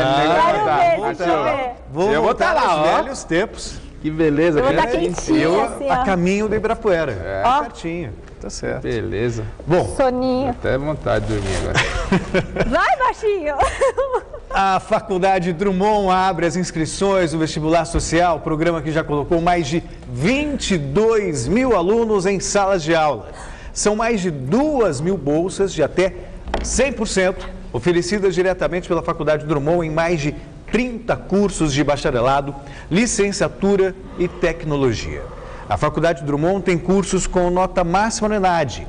S6: Vou voltar lá, ó. Velhos tempos. Que beleza.
S8: Eu vou estar quentinha, assim,
S6: a caminho do Ibirapuera. Pertinho. Tá certo.
S9: Beleza.
S6: Bom.
S8: Soninho.
S9: Até vontade de dormir agora.
S8: Vai, baixinho.
S6: A Faculdade Drummond abre as inscrições do vestibular social, programa que já colocou mais de 22 mil alunos em salas de aula. São mais de 2 mil bolsas de até 100% oferecidas diretamente pela Faculdade Drummond em mais de 30 cursos de bacharelado, licenciatura e tecnologia. A Faculdade Drummond tem cursos com nota máxima no ENAD.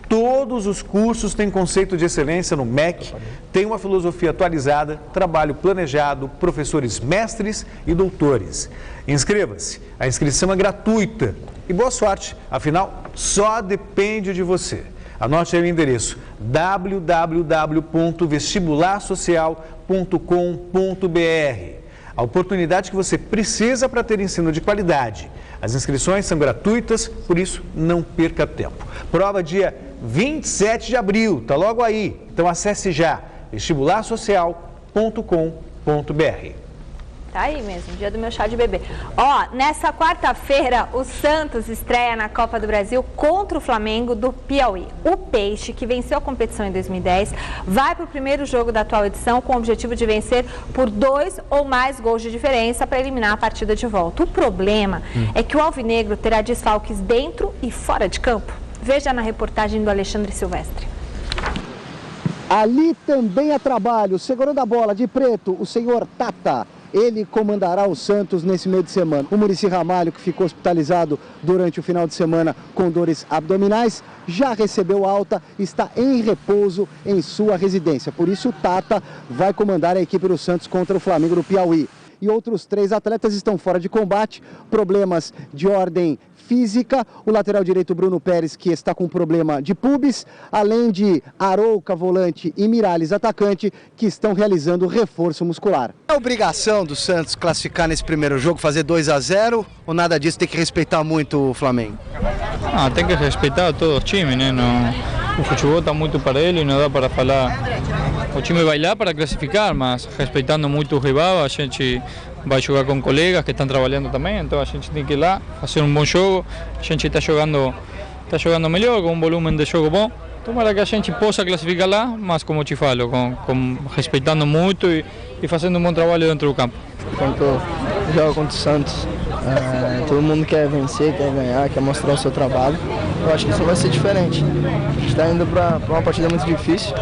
S6: Todos os cursos têm conceito de excelência no MEC, tem uma filosofia atualizada, trabalho planejado, professores mestres e doutores. Inscreva-se, a inscrição é gratuita e boa sorte, afinal, só depende de você. Anote aí o endereço www.vestibularsocial.com.br. A oportunidade que você precisa para ter ensino de qualidade. As inscrições são gratuitas, por isso não perca tempo. Prova dia 27 de abril, tá logo aí. Então acesse já vestibularsocial.com.br.
S8: Tá aí mesmo, dia do meu chá de bebê. Ó, nessa quarta-feira, o Santos estreia na Copa do Brasil contra o Flamengo do Piauí. O Peixe, que venceu a competição em 2010, vai para o primeiro jogo da atual edição com o objetivo de vencer por 2 ou mais gols de diferença para eliminar a partida de volta. O problema é que o Alvinegro terá desfalques dentro e fora de campo. Veja na reportagem do Alexandre Silvestre.
S20: Ali também é trabalho, segurando a bola de preto, o senhor Tata. Ele comandará o Santos nesse meio de semana. O Muricy Ramalho, que ficou hospitalizado durante o final de semana com dores abdominais, já recebeu alta, está em repouso em sua residência. Por isso, o Tata vai comandar a equipe do Santos contra o Flamengo do Piauí. E outros 3 atletas estão fora de combate, problemas de ordem física, o lateral direito Bruno Pérez, que está com problema de pubis, além de Arouca, volante, e Miralles, atacante, que estão realizando reforço muscular.
S21: É obrigação do Santos classificar nesse primeiro jogo, fazer 2-0, ou nada disso, tem que respeitar muito o Flamengo?
S22: Ah, tem que respeitar todos os times, né? Não, o futebol está muito para ele, não dá para falar. O time vai lá para classificar, mas respeitando muito o rival, a gente vai jogar com colegas que estão trabalhando também, então a gente tem que ir lá, fazer um bom jogo, a gente está jogando melhor, com um volume de jogo bom. Tomara que a gente possa classificar lá, mas como te falo, respeitando muito e fazendo um bom trabalho dentro do campo.
S23: Quando joga contra o Santos, todo mundo quer vencer, quer ganhar, quer mostrar o seu trabalho. Eu acho que isso vai ser diferente. A gente está indo para uma partida muito difícil.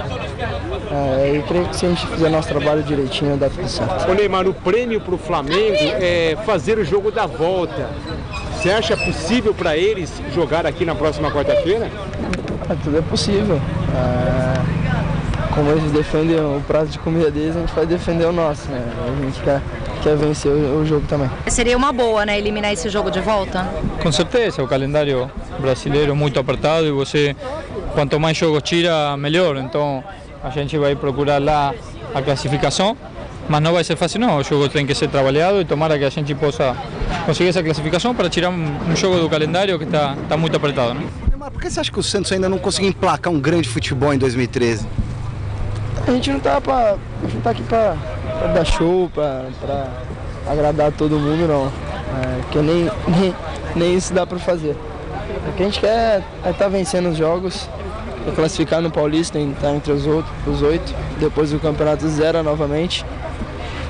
S23: Eu creio que se a gente fizer nosso trabalho direitinho, dá tudo certo.
S24: Ô Neymar, o prêmio para o Flamengo é fazer o jogo da volta. Você acha possível para eles jogar aqui na próxima quarta-feira?
S23: Tudo é possível. Como eles defendem o prato de comida deles, a gente vai defender o nosso. Né? A gente quer vencer o jogo também.
S25: Seria uma boa, né, eliminar esse jogo de volta?
S22: Com certeza, o calendário brasileiro é muito apertado e você, quanto mais jogos tira, melhor. Então a gente vai procurar lá a classificação, mas não vai ser fácil não, o jogo tem que ser trabalhado e tomara que a gente possa conseguir essa classificação para tirar um jogo do calendário que está muito apertado. Né?
S21: Mas por que você acha que o Santos ainda não conseguiu emplacar um grande futebol em 2013?
S23: A gente não está aqui para dar show, para agradar todo mundo não, porque nem isso dá para fazer. O que a gente quer é estar vencendo os jogos, classificar no Paulista, estar entre os 8, depois o campeonato zera novamente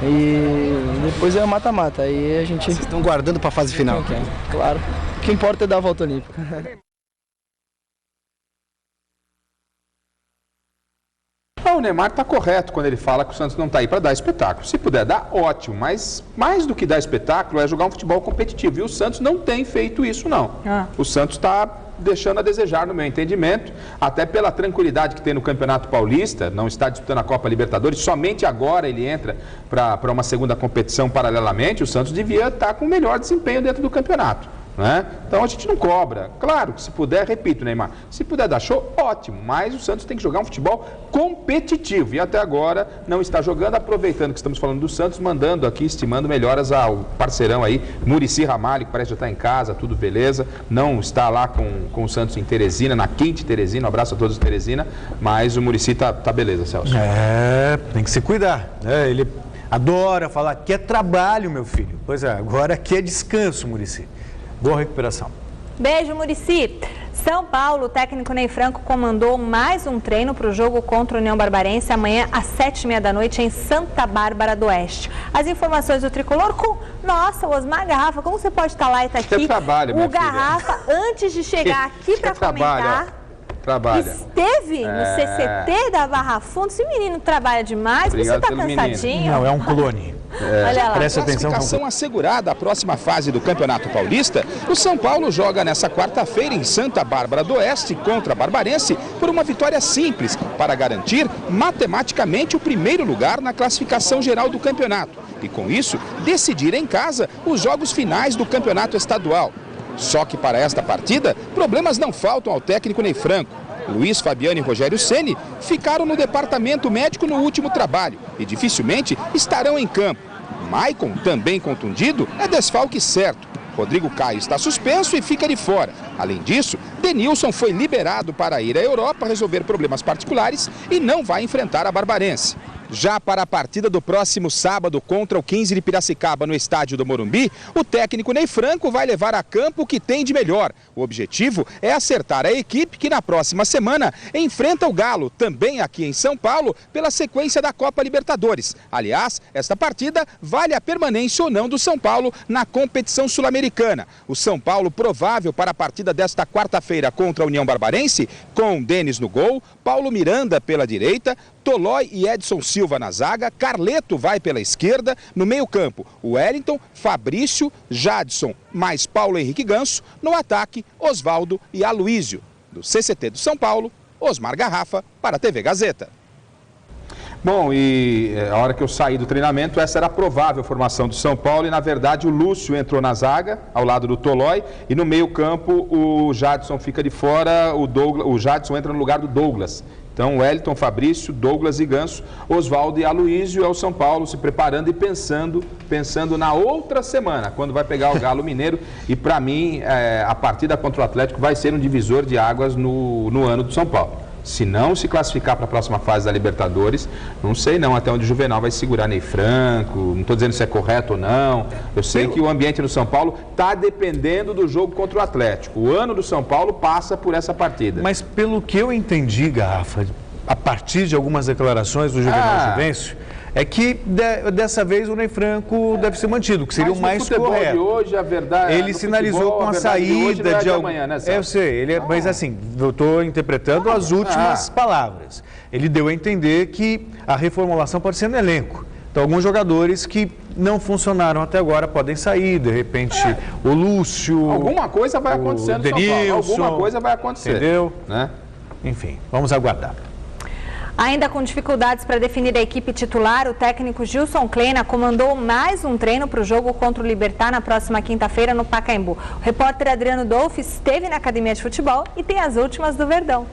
S23: e depois é o mata-mata. Aí a gente...
S21: Vocês estão guardando para a fase final?
S23: Claro, o que importa é dar a volta olímpica.
S9: O Neymar está correto quando ele fala que o Santos não está aí para dar espetáculo. Se puder dar, ótimo, mas mais do que dar espetáculo é jogar um futebol competitivo. E o Santos não tem feito isso, não. O Santos está deixando a desejar, no meu entendimento, até pela tranquilidade que tem no Campeonato Paulista, não está disputando a Copa Libertadores, somente agora ele entra para uma segunda competição paralelamente, o Santos devia estar com o melhor desempenho dentro do campeonato. Né? Então a gente não cobra. Claro que se puder, repito, Neymar, se puder dar show, ótimo, mas o Santos tem que jogar um futebol competitivo e até agora não está jogando, aproveitando que estamos falando do Santos, mandando aqui, estimando melhoras ao parceirão aí, Muricy Ramalho, que parece já estar em casa, tudo beleza, não está lá com o Santos em Teresina, na quente Teresina, um abraço a todos de Teresina, mas o Muricy tá beleza, Celso.
S6: Tem que se cuidar, né? Ele adora falar que é trabalho, meu filho. Pois é, agora aqui é descanso, Muricy. Boa recuperação.
S8: Beijo, Muricy. São Paulo, o técnico Ney Franco comandou mais um treino para o jogo contra o União Barbarense amanhã às 7h30 da noite em Santa Bárbara do Oeste. As informações do Tricolor com, nossa, o Osmar Garrafa, como você pode estar lá e estar aqui?
S9: Que trabalho, minha
S8: filha. Garrafa, antes de chegar aqui para comentar, esteve no CCT da Barra Funda. Esse menino trabalha demais, você está cansadinho?
S6: Menino. Não, é um clone.
S9: Olha lá. Presta atenção. Classificação assegurada à próxima fase do Campeonato Paulista, o São Paulo joga nessa quarta-feira em Santa Bárbara do Oeste contra a Barbarense por uma vitória simples para garantir matematicamente o primeiro lugar na classificação geral do campeonato e com isso decidir em casa os jogos finais do campeonato estadual. Só que para esta partida, problemas não faltam ao técnico Ney Franco. Luiz Fabiano e Rogério Ceni ficaram no departamento médico no último trabalho e dificilmente estarão em campo. Maicon, também contundido, é desfalque certo. Rodrigo Caio está suspenso e fica de fora. Além disso, Denilson foi liberado para ir à Europa resolver problemas particulares e não vai enfrentar a Barbarense. Já para a partida do próximo sábado contra o 15 de Piracicaba no estádio do Morumbi, o técnico Ney Franco vai levar a campo o que tem de melhor. O objetivo é acertar a equipe que na próxima semana enfrenta o Galo, também aqui em São Paulo, pela sequência da Copa Libertadores. Aliás, esta partida vale a permanência ou não do São Paulo na competição sul-americana. O São Paulo provável para a partida desta quarta-feira contra a União Barbarense, com Denis no gol, Paulo Miranda pela direita, Tolói e Edson Silva na zaga, Carleto vai pela esquerda, no meio-campo, Wellington, Fabrício, Jadson, mais Paulo Henrique Ganso, no ataque, Osvaldo e Aloísio. Do CCT do São Paulo, Osmar Garrafa para a TV Gazeta. Bom, e a hora que eu saí do treinamento, essa era a provável formação do São Paulo e, na verdade, o Lúcio entrou na zaga, ao lado do Tolói, e no meio-campo o Jadson fica de fora, o Jadson entra no lugar do Douglas. Então, Wellington, Fabrício, Douglas e Ganso, Osvaldo e Aloísio é o São Paulo se preparando e pensando na outra semana, quando vai pegar o Galo Mineiro. E, para mim, a partida contra o Atlético vai ser um divisor de águas no ano do São Paulo. Se não se classificar para a próxima fase da Libertadores, não sei não até onde o Juvenal vai segurar Ney Franco, não estou dizendo se é correto ou não. Eu sei que o ambiente no São Paulo está dependendo do jogo contra o Atlético. O ano do São Paulo passa por essa partida.
S6: Mas pelo que eu entendi, Garrafa, a partir de algumas declarações do Juvenal Juvencio, é que dessa vez o Ney Franco deve ser mantido, que seria o mais correto.
S9: De hoje, a verdade,
S6: ele sinalizou com a saída de
S9: amanhã, né,
S6: eu sei, mas assim, eu estou interpretando as últimas palavras. Ele deu a entender que a reformulação pode ser no elenco. Então, alguns jogadores que não funcionaram até agora podem sair, de repente, o Lúcio...
S9: Alguma coisa vai acontecer no São Paulo, alguma coisa vai acontecer.
S6: Entendeu?
S9: Né?
S6: Enfim, vamos aguardar.
S8: Ainda com dificuldades para definir a equipe titular, o técnico Gilson Kleina comandou mais um treino para o jogo contra o Libertad na próxima quinta-feira no Pacaembu. O repórter Adriano Dolfi esteve na academia de futebol e tem as últimas do Verdão.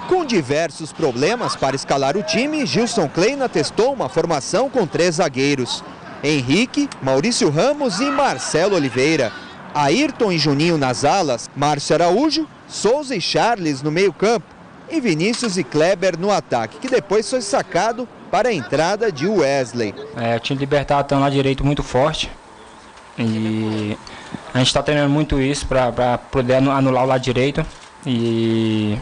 S2: Com diversos problemas para escalar o time, Gilson Kleina testou uma formação com 3 zagueiros. Henrique, Maurício Ramos e Marcelo Oliveira. Ayrton e Juninho nas alas, Márcio Araújo, Souza e Charles no meio-campo. E Vinícius e Kleber no ataque, que depois foi sacado para a entrada de Wesley.
S3: O time Libertad está lá direito muito forte e a gente está treinando muito isso para poder anular o lado direito e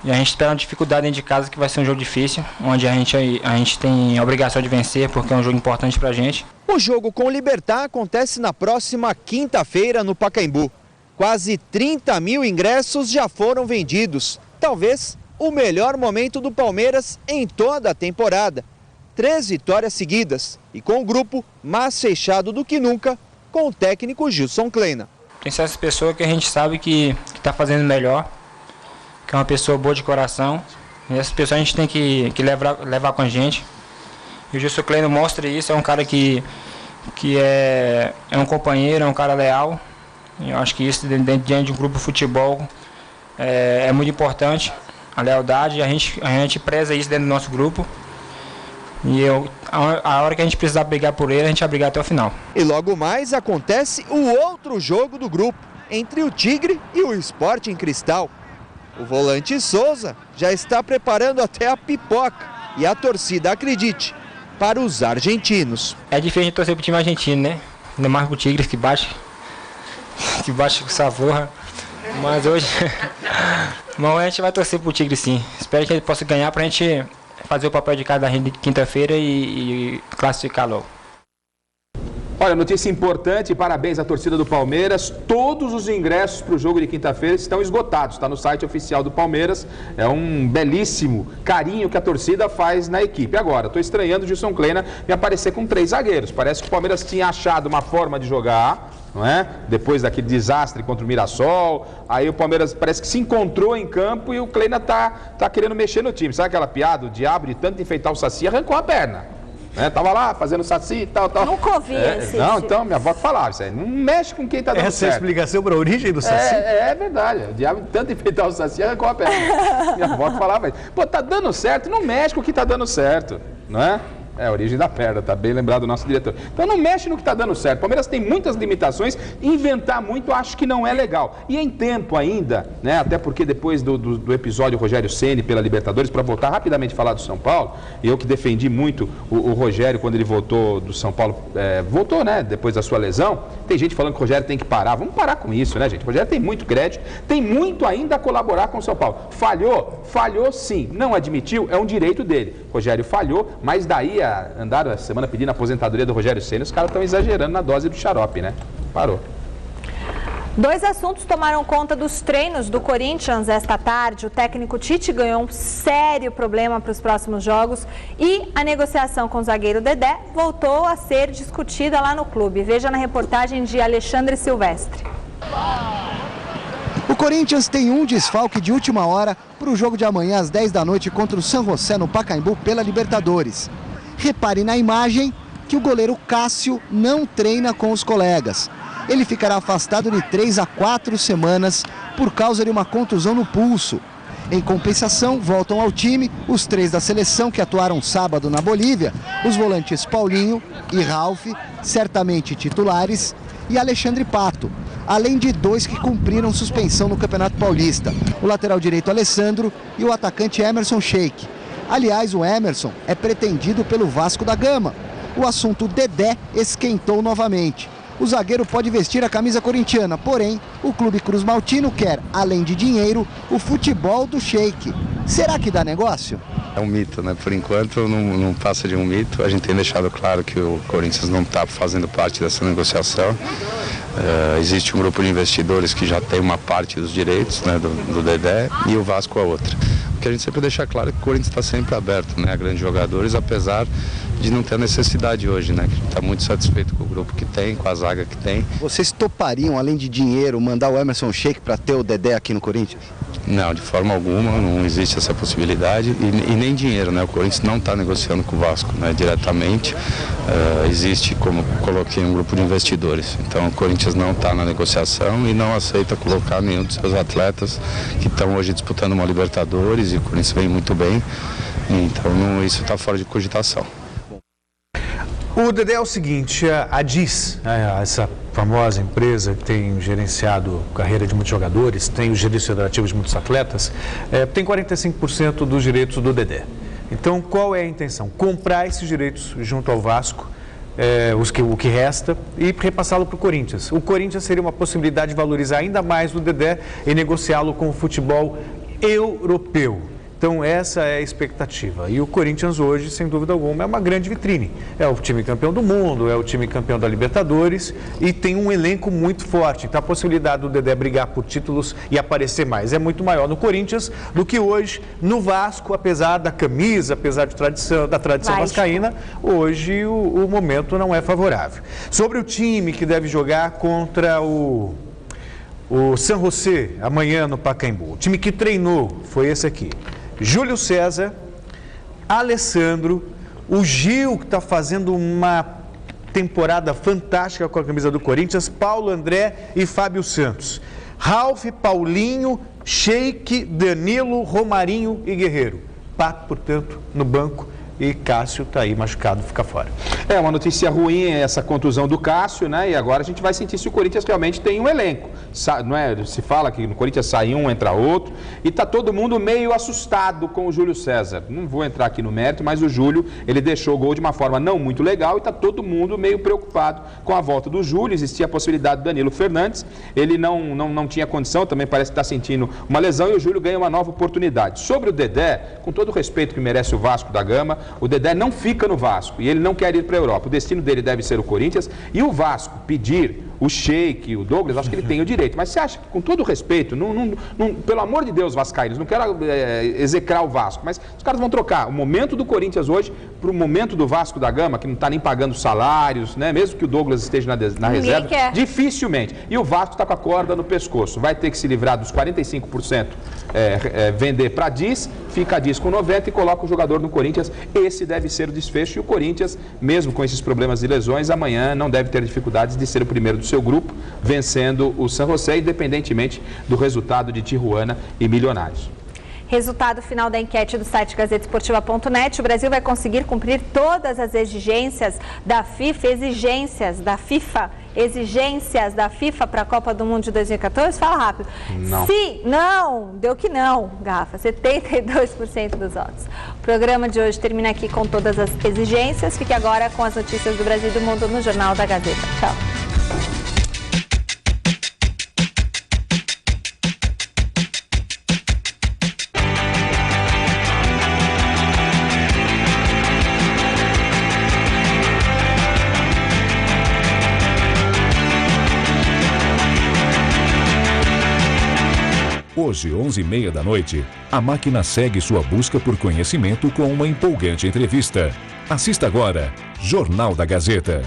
S3: a gente espera uma dificuldade dentro de casa, que vai ser um jogo difícil, onde a gente tem a obrigação de vencer, porque é um jogo importante para a gente.
S2: O jogo com o Libertad acontece na próxima quinta-feira no Pacaembu. Quase 30 mil ingressos já foram vendidos. Talvez o melhor momento do Palmeiras em toda a temporada. 3 vitórias seguidas e com o grupo mais fechado do que nunca, com o técnico Gilson Kleina.
S3: Tem certas pessoas que a gente sabe que está fazendo melhor, que é uma pessoa boa de coração. E essas pessoas a gente tem que levar com a gente. E o Gilson Kleina mostra isso, é um cara que é um companheiro, é um cara leal. Eu acho que isso diante de um grupo de futebol é muito importante, a lealdade, a gente preza isso dentro do nosso grupo. E a hora que a gente precisar brigar por ele, a gente vai brigar até o final.
S2: E logo mais acontece o outro jogo do grupo, entre o Tigre e o Sporting Cristal. O volante Souza já está preparando até a pipoca e a torcida, acredite, para os argentinos.
S3: É difícil torcer para o time argentino, né? Ainda mais para o Tigre que bate com sabor, mas hoje a gente vai torcer pro Tigre sim. Espero que ele possa ganhar pra gente fazer o papel de cada quinta-feira e classificar logo.
S9: Olha, notícia importante, parabéns à torcida do Palmeiras. Todos os ingressos para o jogo de quinta-feira estão esgotados. Está no site oficial do Palmeiras. É um belíssimo carinho que a torcida faz na equipe. Agora, estou estranhando o Gilson Kleina me aparecer com 3 zagueiros. Parece que o Palmeiras tinha achado uma forma de jogar, não é? Depois daquele desastre contra o Mirassol. Aí o Palmeiras parece que se encontrou em campo e o Kleina tá querendo mexer no time. Sabe aquela piada? O diabo de tanto enfeitar o saci arrancou a perna. Tava lá fazendo saci e tal.
S8: Nunca ouvi esse.
S9: Não, então minha avó falava isso aí. Não mexe com quem tá dando certo.
S6: Essa é a explicação para a origem do saci?
S9: É verdade. O diabo tanto enfeitar o saci arrancou a perna. Minha avó falava isso. Pô, tá dando certo, não mexe com o que tá dando certo, não é? É a origem da perna, tá bem lembrado do nosso diretor. Então não mexe no que está dando certo. O Palmeiras tem muitas limitações, inventar muito acho que não é legal. E em tempo ainda, né, até porque depois do episódio Rogério Ceni pela Libertadores, para voltar rapidamente a falar do São Paulo, eu que defendi muito o Rogério quando ele voltou do São Paulo, voltou, né, depois da sua lesão, tem gente falando que o Rogério tem que parar. Vamos parar com isso, né, gente? O Rogério tem muito crédito, tem muito ainda a colaborar com o São Paulo. Falhou sim, não admitiu, é um direito dele. Rogério falhou, mas daí andaram a semana pedindo a aposentadoria do Rogério Ceni, os caras estão exagerando na dose do xarope, né? Parou.
S8: 2 assuntos tomaram conta dos treinos do Corinthians esta tarde. O técnico Tite ganhou um sério problema para os próximos jogos e a negociação com o zagueiro Dedé voltou a ser discutida lá no clube. Veja na reportagem de Alexandre Silvestre.
S20: O Corinthians tem um desfalque de última hora para o jogo de amanhã às 10 da noite contra o San José no Pacaembu pela Libertadores. Repare na imagem que o goleiro Cássio não treina com os colegas. Ele ficará afastado de 3 a 4 semanas por causa de uma contusão no pulso. Em compensação, voltam ao time os 3 da seleção que atuaram sábado na Bolívia, os volantes Paulinho e Ralf, certamente titulares, e Alexandre Pato, além de 2 que cumpriram suspensão no Campeonato Paulista, o lateral direito Alessandro e o atacante Emerson Sheik. Aliás, o Emerson é pretendido pelo Vasco da Gama. O assunto Dedé esquentou novamente. O zagueiro pode vestir a camisa corintiana, porém, o Clube Cruz Maltino quer, além de dinheiro, o futebol do Sheik. Será que dá negócio?
S4: É um mito, né? Por enquanto não passa de um mito. A gente tem deixado claro que o Corinthians não está fazendo parte dessa negociação. Existe um grupo de investidores que já tem uma parte dos direitos, né, do Dedé, e o Vasco a outra. O que a gente sempre deixa claro é que o Corinthians está sempre aberto, né, a grandes jogadores, apesar de não ter necessidade hoje, né? Que a gente está muito satisfeito com o grupo que tem, com a zaga que tem.
S20: Vocês topariam, além de dinheiro, mandar o Emerson Sheik para ter o Dedé aqui no Corinthians?
S4: Não, de forma alguma, não existe essa possibilidade e nem dinheiro, né? O Corinthians não está negociando com o Vasco, né, diretamente. Existe, como coloquei, um grupo de investidores. Então o Corinthians não está na negociação e não aceita colocar nenhum dos seus atletas que estão hoje disputando uma Libertadores, e o Corinthians vem muito bem. Então isso está fora de cogitação.
S6: O Dedé é o seguinte, a DIS, essa famosa empresa que tem gerenciado a carreira de muitos jogadores, tem os direitos federativos de muitos atletas, tem 45% dos direitos do Dedé. Então, qual é a intenção? Comprar esses direitos junto ao Vasco, o que resta, e repassá-lo para o Corinthians. O Corinthians seria uma possibilidade de valorizar ainda mais o Dedé e negociá-lo com o futebol europeu. Então essa é a expectativa. E o Corinthians hoje, sem dúvida alguma, é uma grande vitrine. É o time campeão do mundo, é o time campeão da Libertadores e tem um elenco muito forte. Então a possibilidade do Dedé brigar por títulos e aparecer mais é muito maior no Corinthians do que hoje no Vasco, apesar da camisa, apesar da tradição vascaína, hoje o momento não é favorável. Sobre o time que deve jogar contra o San José amanhã no Pacaembu. O time que treinou foi esse aqui. Júlio César, Alessandro, o Gil, que está fazendo uma temporada fantástica com a camisa do Corinthians, Paulo André e Fábio Santos. Ralf, Paulinho, Sheik, Danilo, Romarinho e Guerreiro. Pato, portanto, no banco. E Cássio está aí machucado, fica fora.
S9: É uma notícia ruim essa contusão do Cássio, né? E agora a gente vai sentir se o Corinthians realmente tem um elenco. Não é? Se fala que no Corinthians sai um, entra outro. E está todo mundo meio assustado com o Júlio César. Não vou entrar aqui no mérito, mas o Júlio, ele deixou o gol de uma forma não muito legal e está todo mundo meio preocupado com a volta do Júlio. Existia a possibilidade do Danilo Fernandes. Ele não tinha condição, também parece que está sentindo uma lesão e o Júlio ganha uma nova oportunidade. Sobre o Dedé, com todo o respeito que merece o Vasco da Gama, o Dedé não fica no Vasco e ele não quer ir para a Europa. O destino dele deve ser o Corinthians e o Vasco pedir o Sheik, o Douglas, acho que ele tem o direito. Mas você acha que, com todo o respeito, pelo amor de Deus, vascaínos, não quero execrar o Vasco, mas os caras vão trocar o momento do Corinthians hoje para o momento do Vasco da Gama, que não está nem pagando salários, né? Mesmo que o Douglas esteja na reserva, dificilmente. E o Vasco está com a corda no pescoço. Vai ter que se livrar dos 45%, vender para a DIS, fica a DIS com 90% e coloca o jogador no Corinthians. Esse deve ser o desfecho e o Corinthians, mesmo com esses problemas de lesões, amanhã não deve ter dificuldades de ser o primeiro do seu grupo, vencendo o San José, independentemente do resultado de Tijuana e Milionários.
S8: Resultado final da enquete do site gazetesportiva.net. O Brasil vai conseguir cumprir todas as exigências da FIFA, exigências da FIFA para a Copa do Mundo de 2014? Fala rápido.
S6: Não.
S8: Sim, não, deu que não, Gafa, 72% dos votos. O programa de hoje termina aqui com todas as exigências. Fique agora com as notícias do Brasil e do mundo no Jornal da Gazeta. Tchau.
S5: Hoje, 11h30 da noite, a máquina segue sua busca por conhecimento com uma empolgante entrevista. Assista agora, Jornal da Gazeta.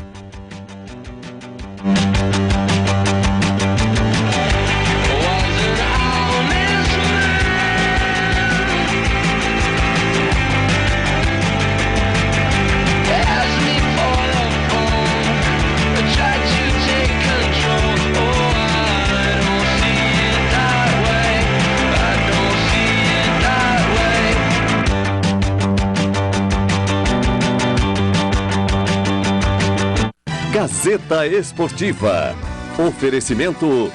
S7: Gazeta Esportiva. Oferecimento